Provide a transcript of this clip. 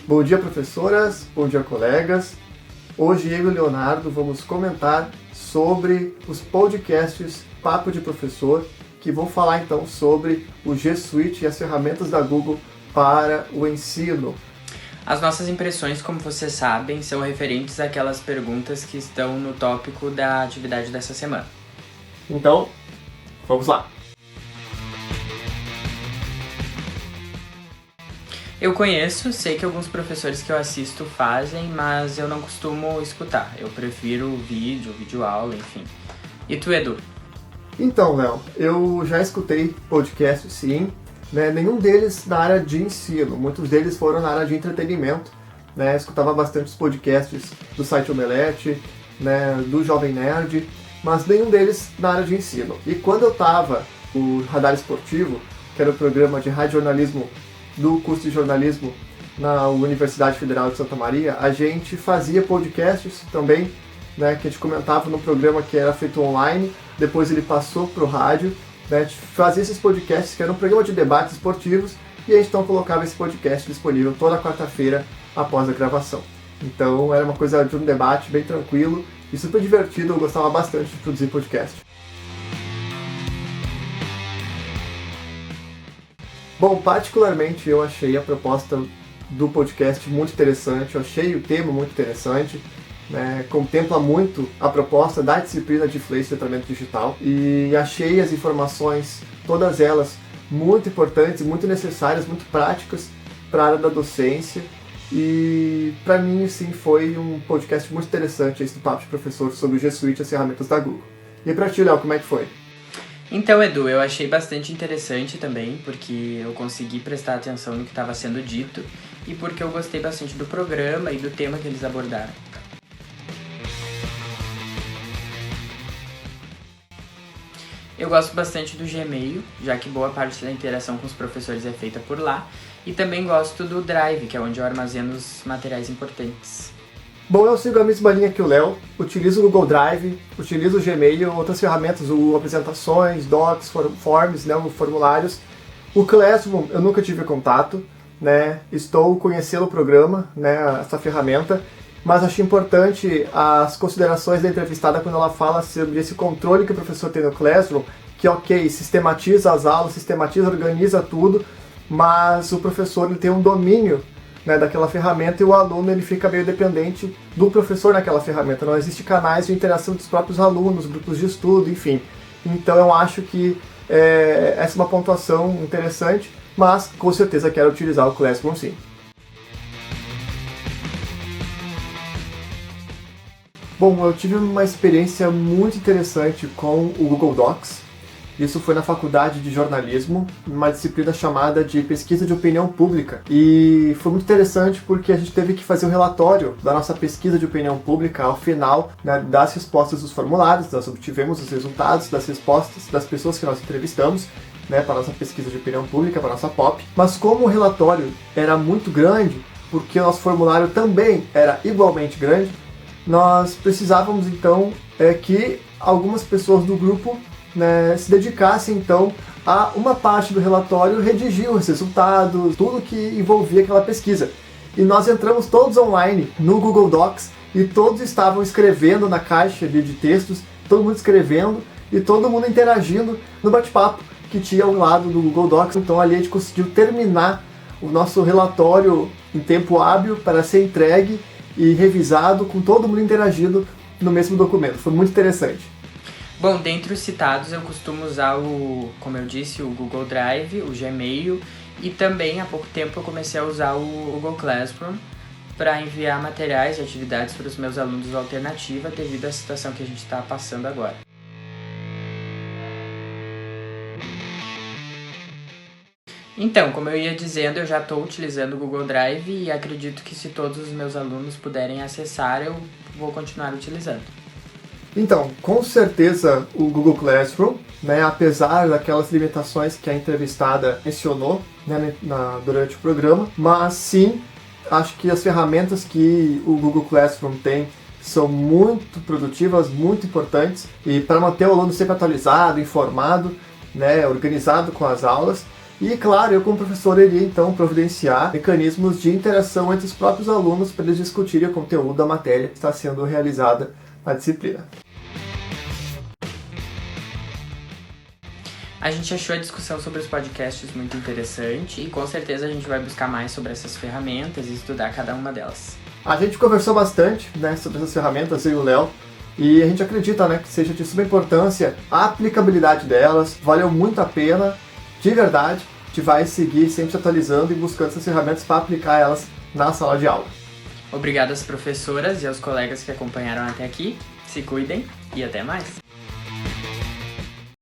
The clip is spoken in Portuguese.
Bom dia, professoras, bom dia, colegas. Hoje eu e o Leonardo vamos comentar sobre os podcasts Papo de Professor, que vão falar então sobre o G Suite e as ferramentas da Google para o ensino. As nossas impressões, como vocês sabem, são referentes àquelas perguntas que estão no tópico da atividade dessa semana. Então, vamos lá! Eu sei que alguns professores que eu assisto fazem, mas eu não costumo escutar. Eu prefiro vídeo aula, enfim. E tu, Edu? Então, Léo, eu já escutei podcasts sim, né? Nenhum deles na área de ensino, muitos deles foram na área de entretenimento, né? Escutava bastante os podcasts do site Omelete, né? Do Jovem Nerd, mas nenhum deles na área de ensino. E quando eu estava no Radar Esportivo, que era o programa de radiojornalismo do curso de jornalismo na Universidade Federal de Santa Maria, a gente fazia podcasts também, né, que a gente comentava no programa que era feito online, depois ele passou para o rádio, né, a gente fazia esses podcasts que era um programa de debates esportivos e a gente então colocava esse podcast disponível toda quarta-feira após a gravação. Então era uma coisa de um debate bem tranquilo e super divertido, eu gostava bastante de produzir podcast. Bom, particularmente eu achei a proposta do podcast muito interessante, eu achei o tema muito interessante, né, contempla muito a proposta da disciplina de Influência e Tratamento Digital e achei as informações, todas elas, muito importantes, muito necessárias, muito práticas para a área da docência e para mim, sim, foi um podcast muito interessante esse do Papo de Professor sobre o G Suite e as ferramentas da Google. E para ti, Léo, como é que foi? Então, Edu, eu achei bastante interessante também, porque eu consegui prestar atenção no que estava sendo dito e porque eu gostei bastante do programa e do tema que eles abordaram. Eu gosto bastante do Gmail, já que boa parte da interação com os professores é feita por lá, e também gosto do Drive, que é onde eu armazeno os materiais importantes. Bom, eu sigo a mesma linha que o Léo, utilizo o Google Drive, utilizo o Gmail, outras ferramentas, apresentações, docs, forms, né, formulários. O Classroom eu nunca tive contato, né, estou conhecendo o programa, né, essa ferramenta, mas achei importante as considerações da entrevistada quando ela fala sobre esse controle que o professor tem no Classroom, que ok, sistematiza as aulas, sistematiza, organiza tudo, mas o professor ele tem um domínio, né, daquela ferramenta e o aluno ele fica meio dependente do professor naquela ferramenta. Não existe canais de interação dos próprios alunos, grupos de estudo, enfim. Então eu acho que essa é uma pontuação interessante, mas com certeza quero utilizar o Classroom sim. Bom, eu tive uma experiência muito interessante com o Google Docs. Isso foi na faculdade de jornalismo, numa disciplina chamada de pesquisa de opinião pública. E foi muito interessante porque a gente teve que fazer um relatório da nossa pesquisa de opinião pública ao final, né, das respostas dos formulários. Nós obtivemos os resultados das respostas das pessoas que nós entrevistamos, né, para a nossa pesquisa de opinião pública, para a nossa POP. Mas como o relatório era muito grande, porque o nosso formulário também era igualmente grande, nós precisávamos então que algumas pessoas do grupo, né, se dedicassem então a uma parte do relatório, redigir os resultados, tudo que envolvia aquela pesquisa. E nós entramos todos online no Google Docs e todos estavam escrevendo na caixa de textos, todo mundo escrevendo e todo mundo interagindo no bate-papo que tinha ao lado do Google Docs. Então ali a gente conseguiu terminar o nosso relatório em tempo hábil para ser entregue e revisado com todo mundo interagindo no mesmo documento. Foi muito interessante. Bom, dentre os citados eu costumo usar como eu disse, o Google Drive, o Gmail e também há pouco tempo eu comecei a usar o Google Classroom para enviar materiais e atividades para os meus alunos da alternativa devido à situação que a gente está passando agora. Então, como eu ia dizendo, eu já estou utilizando o Google Drive e acredito que se todos os meus alunos puderem acessar, eu vou continuar utilizando. Então, com certeza o Google Classroom, né, apesar daquelas limitações que a entrevistada mencionou, né, durante o programa, mas sim, acho que as ferramentas que o Google Classroom tem são muito produtivas, muito importantes, e para manter o aluno sempre atualizado, informado, né, organizado com as aulas. E, claro, eu como professor iria então providenciar mecanismos de interação entre os próprios alunos para eles discutirem o conteúdo da matéria que está sendo realizada na disciplina. A gente achou a discussão sobre os podcasts muito interessante e com certeza a gente vai buscar mais sobre essas ferramentas e estudar cada uma delas. A gente conversou bastante, né, sobre essas ferramentas, eu e o Léo, e a gente acredita, né, que seja de suma importância a aplicabilidade delas, valeu muito a pena, de verdade. A gente vai seguir sempre se atualizando e buscando essas ferramentas para aplicar elas na sala de aula. Obrigado às professoras e aos colegas que acompanharam até aqui, se cuidem e até mais!